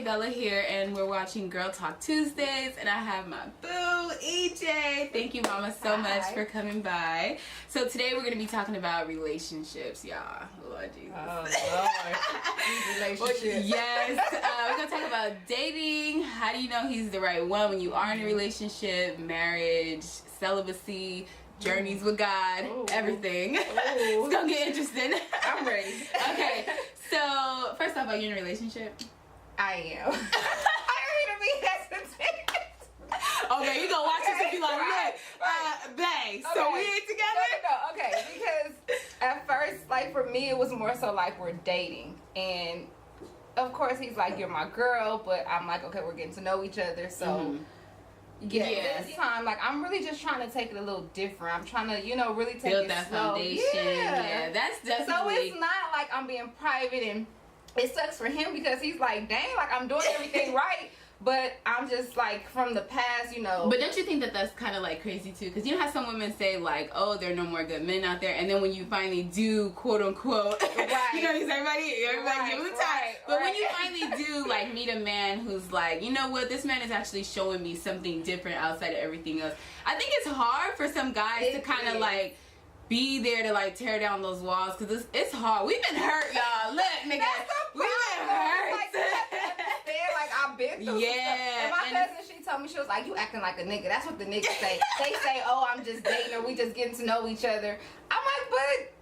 Bella here, and we're watching Girl Talk Tuesdays, and I have my boo, EJ. Thank you, Mama, so much for coming by. So today we're going to be talking about relationships, y'all. Lord Jesus. Oh, Lord. Relationships. Yes. We're going to talk about dating. How do you know he's the right one when you are in a relationship, marriage, celibacy, journeys with God, everything. It's going to get interesting. I'm ready. Okay. So, first off, are you in a relationship? I am. I don't mean to be hesitant. Okay, you gonna watch this and be like, look, bae, so we ain't together? No, okay, because at first, like, for me, it was more so like we're dating. And, of course, he's like, you're my girl, but I'm like, okay, we're getting to know each other, so... This time, like, I'm really just trying to take it a little different. I'm trying to, really take build it that slow. foundation. Yeah, that's definitely. So it's not like I'm being private, and it sucks for him because he's like, dang, like I'm doing everything right, but I'm just like from the past, But don't you think that that's kind of like crazy too? Because you know how some women say like, oh, there are no more good men out there, and then when you finally do, quote unquote, right. everybody give him the time. But when you finally do like meet a man who's like, you know what, this man is actually showing me something different outside of everything else. I think it's hard for some guys to kind of like be there to like tear down those walls, because it's hard. We've been hurt, y'all. Look, nigga, we've been hurt. Like I've been through some stuff. And my cousin, she told me, she was like, you acting like a nigga. That's what the niggas say. They say, oh, I'm just dating her, we just getting to know each other. I'm like, but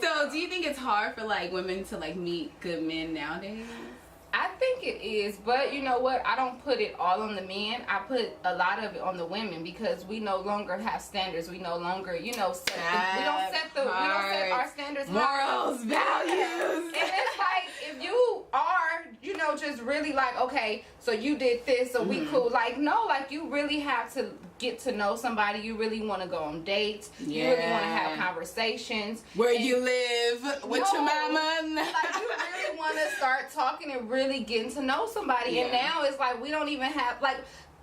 so do you think it's hard for like women to like meet good men nowadays? I think it is, but you know what? I don't put it all on the men. I put a lot of it on the women, because we no longer have standards. We no longer, we don't set our standards, morals, values. And it's like, if you are, just really like, okay, so you did this, so we cool. Like, no, like you really have to get to know somebody. You really want to go on dates. You really want to have conversations. Where you live, with your mama. Like, you really want to start talking and really getting to know somebody. Yeah. And now it's like we don't even have, like,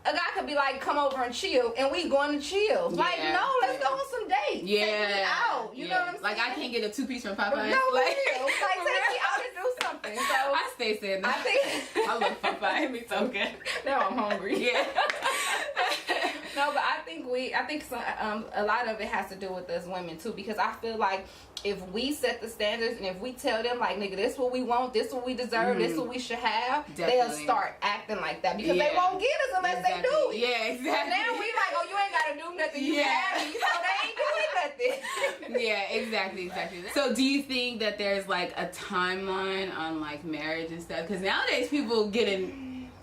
a guy could be like, come over and chill, and we going to chill. Like, no, let's go on some dates. Yeah. Take me out. You know what I'm saying? Like, I can't get a 2-piece from Popeyes. No, like take me out and do something. So I stay saying that. I love Popeyes. It be so good. Now I'm hungry. Yeah. No, but I think a lot of it has to do with us women too, because I feel like if we set the standards and if we tell them like, nigga, this what we want, this what we deserve, this what we should have, they'll start acting like that, because they won't get us unless they do it. Yeah, exactly. And now we like, oh, you ain't gotta do nothing. You have me, so they ain't doing nothing. Yeah, exactly. So do you think that there's like a timeline on like marriage and stuff? Because nowadays people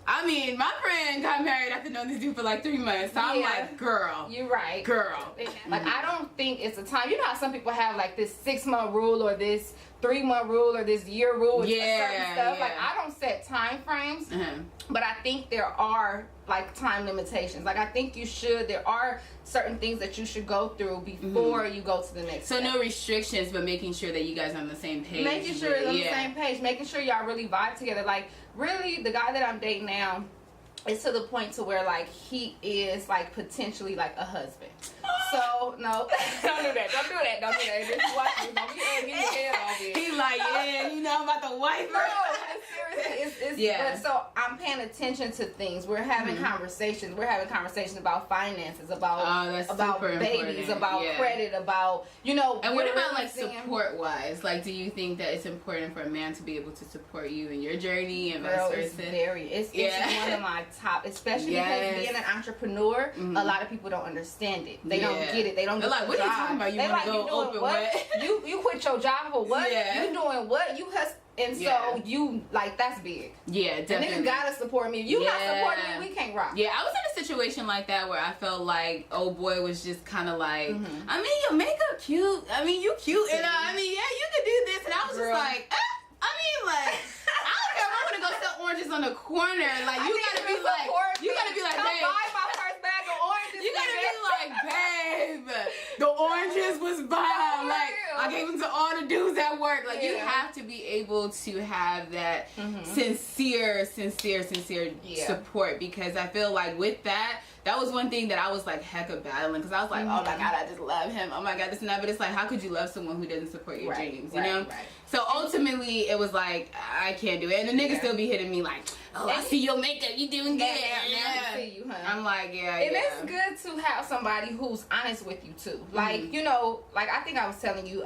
I mean, my friend got married after knowing this dude for like 3 months. So I'm like, girl. You're right. Girl. Like, I don't think it's a time. You know how some people have like this 6-month rule or this 3-month rule or this year rule with certain stuff. Like, I don't set time frames. But I think there are like time limitations. Like, I think there are certain things that you should go through before you go to the next step. No restrictions, but making sure that you guys are on the same page. Making sure you're on the same page. Making sure y'all really vibe together. Like, really, the guy that I'm dating now is to the point to where like he is like potentially like a husband. So no, don't do that. Just watch me. Don't be getting your head off here. He's like, I'm about to wife her. No, seriously, But so I'm paying attention to things. We're having conversations. We're having conversations about finances, about babies, about credit, about And what about like support wise? Like, do you think that it's important for a man to be able to support you in your journey and vice versa? It's one of my top, especially because being an entrepreneur, a lot of people don't understand it. They don't get it. They don't get like, what are you talking about? You want to go open what? You quit your job for what? You doing what? You hustle. And so you like, that's big. Yeah, definitely. And niggas gotta support me. If you not supporting me, we can't rock. Yeah, I was in a situation like that where I felt like old boy was just kind of like, I mean, your makeup cute. I mean, you cute, and I mean, yeah, you could do this, and I was just like, I mean, like, I don't care if I'm gonna go sell oranges on the corner. Like, you gotta be like, babe, buy my first bag of oranges. You gotta be like, babe, the oranges was bomb. Like, I gave them to all the dudes at work. Like, you have to be able to have that sincere support, because I feel like with that, that was one thing that I was like hecka battling, because I was like, oh my God, I just love him. Oh my God, this and that. But it's like, how could you love someone who doesn't support your dreams? You know? Right. So ultimately, it was like, I can't do it. And the niggas still be hitting me like, oh, I see your makeup, you doing good. I see you, honey. I'm like, yeah. And it's good to have somebody who's honest with you too. Like, you know, like I think I was telling you,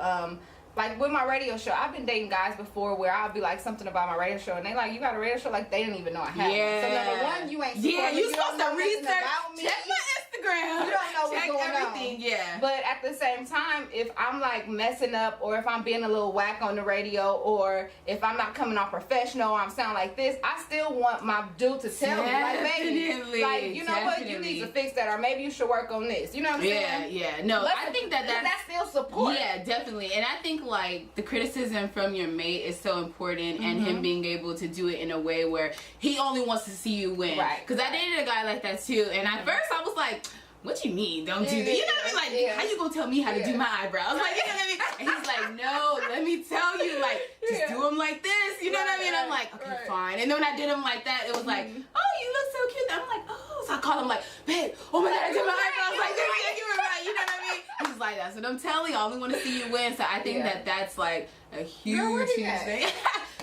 like with my radio show, I've been dating guys before where I'll be like something about my radio show, and they like, you got a radio show? Like they didn't even know I had one. So number one, you ain't you supposed to research about me. Check my Instagram. You don't know what's going everything. on. Yeah. But at the same time, if I'm like messing up, or if I'm being a little whack on the radio, or if I'm not coming off professional, or I'm sounding like this, I still want my dude to tell me, like, baby, like, you know what, you need to fix that, or maybe you should work on this. You know what I'm saying? Yeah. No, I think that's still support. Yeah, definitely. And I think like the criticism from your mate is so important, and him being able to do it in a way where he only wants to see you win. Right. Because I dated a guy like that too, and at first I was like, what you mean don't do that? You know what I mean? Like, how you gonna tell me how to do my eyebrows? Like, you know what I mean? And he's like, no, let me tell you, like, just do them like this. You know what I mean? I'm like, okay, fine. And then when I did them like that, it was like, oh, you look so cute. I'm like, oh. So I called him like, babe, oh my God, I did my eyebrows. Like, yeah, you were right. You know what I mean? He's like, that's what I'm telling you. I only want to see you win. So I think that's like a huge thing.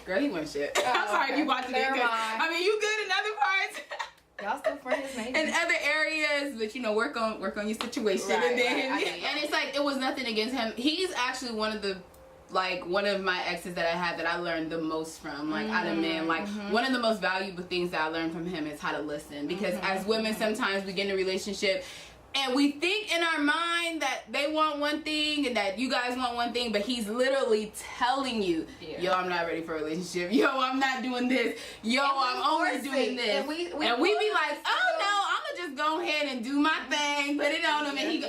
Girl, he went shit. I'm sorry if you watched it. I mean, you good in other parts. Y'all still friends, maybe. In other areas, but you know, work on your situation, and then and it's like, it was nothing against him. He's actually one of my exes that I had that I learned the most from, like out of men. Like one of the most valuable things that I learned from him is how to listen, because as women sometimes we get in a relationship and we think in our mind that they want one thing and that you guys want one thing, but he's literally telling you, yo, I'm not ready for a relationship. Yo, I'm not doing this. Yo, I'm only doing this. And we be like, oh no, I'm gonna just go ahead and do my thing, put it on him, and he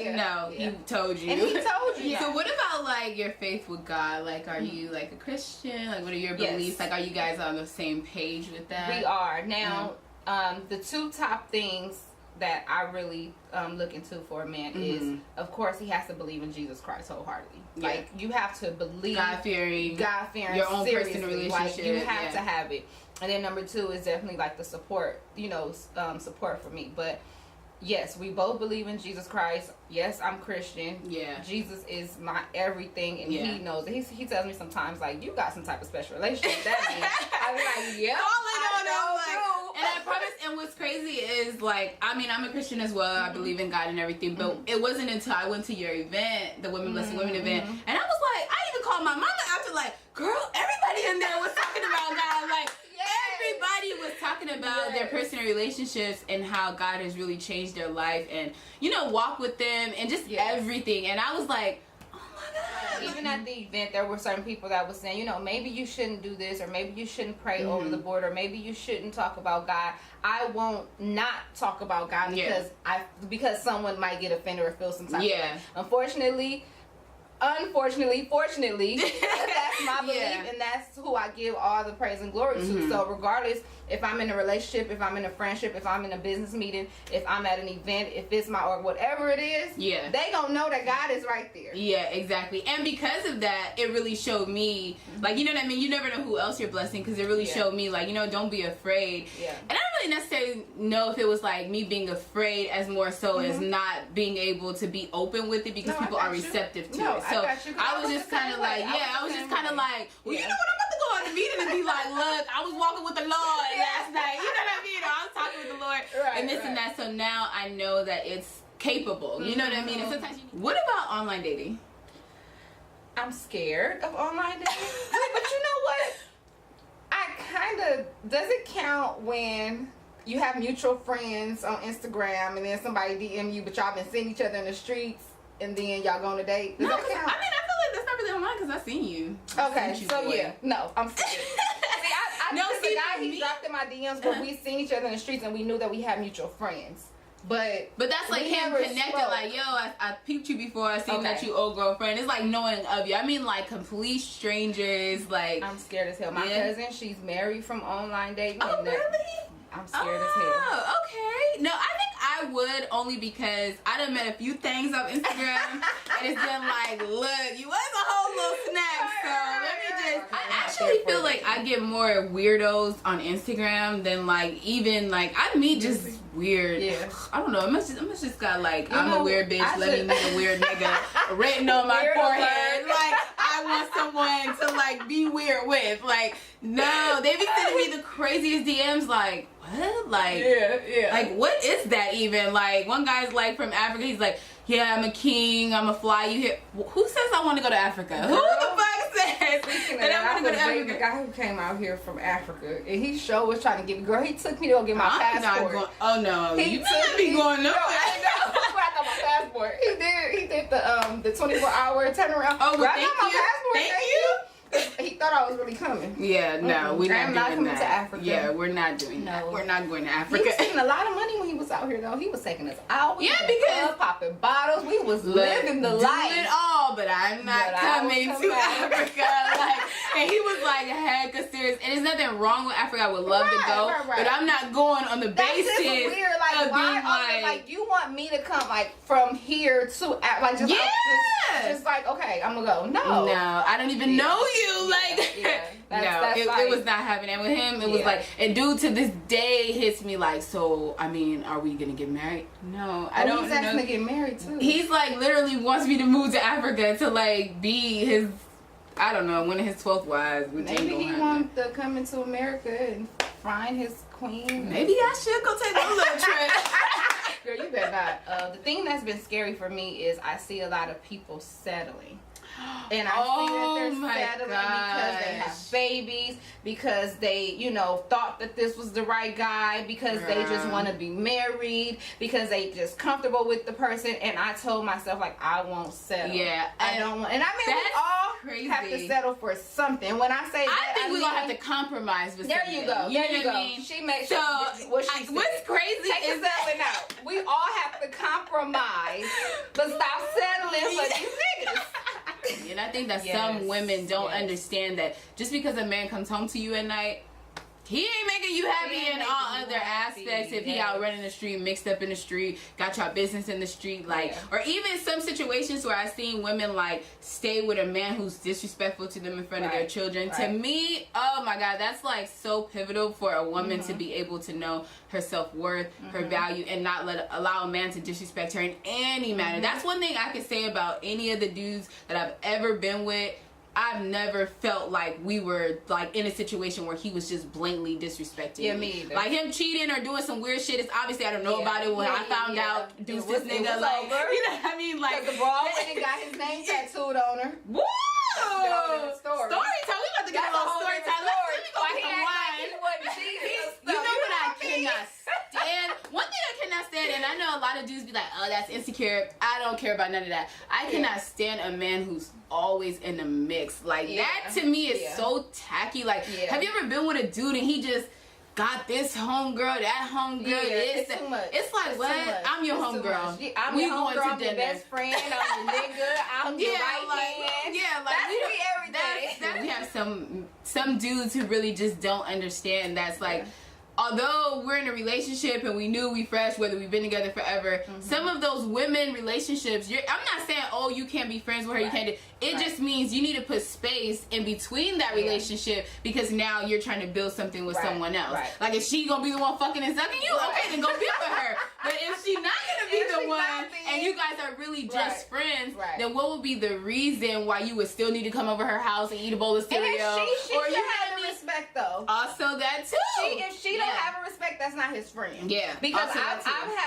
told you. And he told you. So what about like your faith with God? Like, are you like a Christian? Like, what are your beliefs? Like, are you guys on the same page with that? We are. Now, the two top things that I really look into for a man is, of course, he has to believe in Jesus Christ wholeheartedly. Like, you have to believe God-fearing, your own personal relationship. Like, you have to have it. And then number two is definitely like the support, support for me. But yes, we both believe in Jesus Christ. Yes, I'm Christian. Yeah. Jesus is my everything, and he knows it. He tells me sometimes, like, you got some type of special relationship with that man. I be like, yeah. And I promise, and what's crazy is, like, I mean, I'm a Christian as well. I believe in God and everything, but it wasn't until I went to your event, the Women Blessing Women event, and I was like, I even called my mama after, like, girl, everybody in there was talking about God. Like, everybody was talking about their personal relationships and how God has really changed their life, and, walk with them and just everything. And I was like, even at the event, there were certain people that was saying, maybe you shouldn't do this, or maybe you shouldn't pray over the board, or maybe you shouldn't talk about God. I won't not talk about God because someone might get offended or feel some type of way. Unfortunately, fortunately, that's my belief, and that's who I give all the praise and glory to. So regardless, if I'm in a relationship, if I'm in a friendship, if I'm in a business meeting, if I'm at an event, if it's or whatever it is, they gonna know that God is right there. Yeah, exactly. And because of that, it really showed me, like, you know what I mean? You never know who else you're blessing, because it really showed me, like, don't be afraid. And I don't really necessarily know if it was like me being afraid as more so as not being able to be open with it, because people are receptive to it. So I was just kind of like, I was just kind of like, well, you know what? I'm about to go out the meeting and be like, look, I was walking with the Lord last night. You know what I mean? Or I was talking with the Lord and this and that. So now I know that it's capable. You know what I mean? And sometimes what about online dating? I'm scared of online dating. But you know what? Does it count when you have mutual friends on Instagram and then somebody DM you, but y'all been seeing each other in the streets, and then y'all go on a date? Does that count? I mean, I feel like that's not really online because I've seen you. Okay, so no, I'm scared. The guy he dropped in my DMs, but we seen each other in the streets and we knew that we had mutual friends. But that's like him connected, like, yo, I peeped you before, I seen that you old girlfriend. It's like knowing of you. I mean, like, complete strangers, like. I'm scared as hell. My cousin, she's married from online dating. Oh, really? I'm scared as hell. Oh, okay. No, I think I would, only because I done met a few things on Instagram, and it's been like, look, you was a whole little snack, so let me just. I actually feel like like I get more weirdos on Instagram than like even like I meet just weird. Yeah. I don't know. I must just got like I'm a weird bitch. Let me meet a weird nigga written on my forehead. Like I want someone to like be weird with. Like no, they be sending me the craziest DMs. Like what? Like Like what is that even? Like one guy's like from Africa. He's like, yeah, I'm a king. I'm a fly you here. Who says I want to go to Africa? Girl, who the fuck says that I want to go to Africa? The guy who came out here from Africa, and he sure was trying to get me. Girl, he took me to go get my passport. Oh no, you took me going nowhere. I know. That's where I got my passport. He did the 24-hour turnaround. Oh, well, thank you. Thank you. He thought I was really coming. Yeah, no, we're not doing that. To Africa. Yeah, we're not doing that. We're not going to Africa. He was making a lot of money when he was out here, though. He was taking us out. Yeah, because popping bottles. We was living the life. Doing it all, but I'm not coming to Africa. Like, and he was like hecka serious. And there's nothing wrong with Africa. I would love to go, but I'm not going on the basis. That's just weird. Like, why? Like, you want me to come like from here to like just just like okay, I'm gonna go. No, I don't even know you. Like. It was not happening. And with him, it was like, and dude to this day hits me like, so, I mean, are we gonna get married? No, I don't know. He's asking to get married too. He's like, literally wants me to move to Africa to like be his, I don't know, one of his 12th wives. Maybe he wants to come into America and find his queen. Maybe I should go take a little trip. Girl, you better not. The thing that's been scary for me is I see a lot of people settling. And I see that they're settling because they have babies, because they, you know, thought that this was the right guy, because they just want to be married, because they just comfortable with the person. And I told myself, like, I won't settle. Yeah. I don't want. And I mean, we all have to settle for something. When I say that, I think we're going to have to compromise with something. There you go. There you go. I mean? She makes what's crazy is settling out. We all have to compromise, but stop settling for these niggas. And I think that some women don't understand that just because a man comes home to you at night, he ain't making you happy in all other aspects. If he out running the street, mixed up in the street, got y'all business in the street, like, or even some situations where I've seen women like stay with a man who's disrespectful to them in front of their children. To me, oh my God, that's like so pivotal for a woman to be able to know her self-worth, her value, and not allow a man to disrespect her in any manner. That's one thing I can say about any of the dudes that I've ever been with. I've never felt like we were like in a situation where he was just blatantly disrespecting me. Me either. Like him cheating or doing some weird shit. It's obviously I don't know about it when I found out. Deuce this nigga like over. You know what I mean? Like the bra went and got his name tattooed on her. Woo! Story time. We about to get a little story time. Let me go get some wine. You know what I cannot stand? One thing I cannot stand, and I know a lot of dudes be like, oh, that's insecure. I don't care about none of that. I cannot stand a man who's always in the mix. Like that to me is so tacky. Like, have you ever been with a dude and he just got this homegirl, that homegirl, this? It's too much. It's like, what? I'm your homegirl. I'm your homegirl. I'm your best friend. I'm your nigga. I'm your right hand. Yeah, like that's we have some dudes who really just don't understand. That's like. Although we're in a relationship and we knew we fresh, whether we've been together forever, some of those women relationships, I'm not saying, oh, you can't be friends with her, you can't do it. Just means you need to put space in between that relationship because now you're trying to build something with someone else. Like, if she gonna be the one fucking and sucking you, okay, then go be with her. But if she not gonna be the one and you guys are really just friends, then what would be the reason why you would still need to come over her house and eat a bowl of cereal? And she or you have the respect, though. Also that, too. If she don't have a respect, that's not his friend. Yeah. Because I've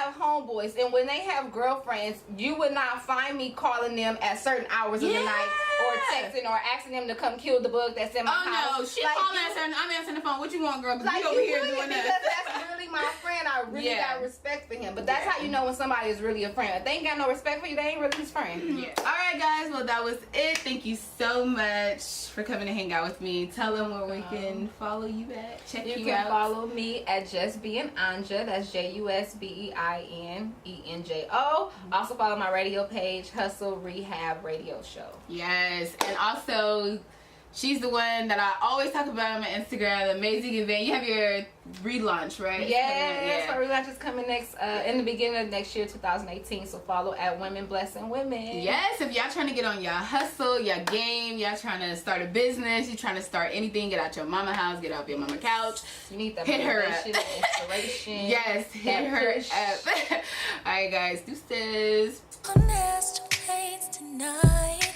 have homeboys, and when they have girlfriends, you would not find me calling them at certain hours of the night or texting or asking them to come kill the bug that's in my house. Oh no, she calling answering. I'm answering the phone. What you want, girl? Like, you over here doing that. Because that's really my friend. I really got respect for him. But that's how you know when somebody is really a friend. If they ain't got no respect for you, they ain't really his friend. All right, guys. Well, that was it. Thank you so much for coming to hang out with me. Tell them where we can follow you at. Check you out. You can follow me at Just Being Anja. That's JUSBEINENJO. Also follow my radio page, Hustle Rehab Radio Show. Yes, and also She's the one that I always talk about on my Instagram, the amazing event. You have your relaunch, right? Yes, our relaunch is coming next in the beginning of next year, 2018. So follow at Women Blessing Women. Yes, if y'all trying to get on your hustle, your game, y'all trying to start a business, you trying to start anything, get out your mama house, get off your mama couch. You need that hit her up. Inspiration. Yes, hit her up. All right, guys, deuces. Tonight.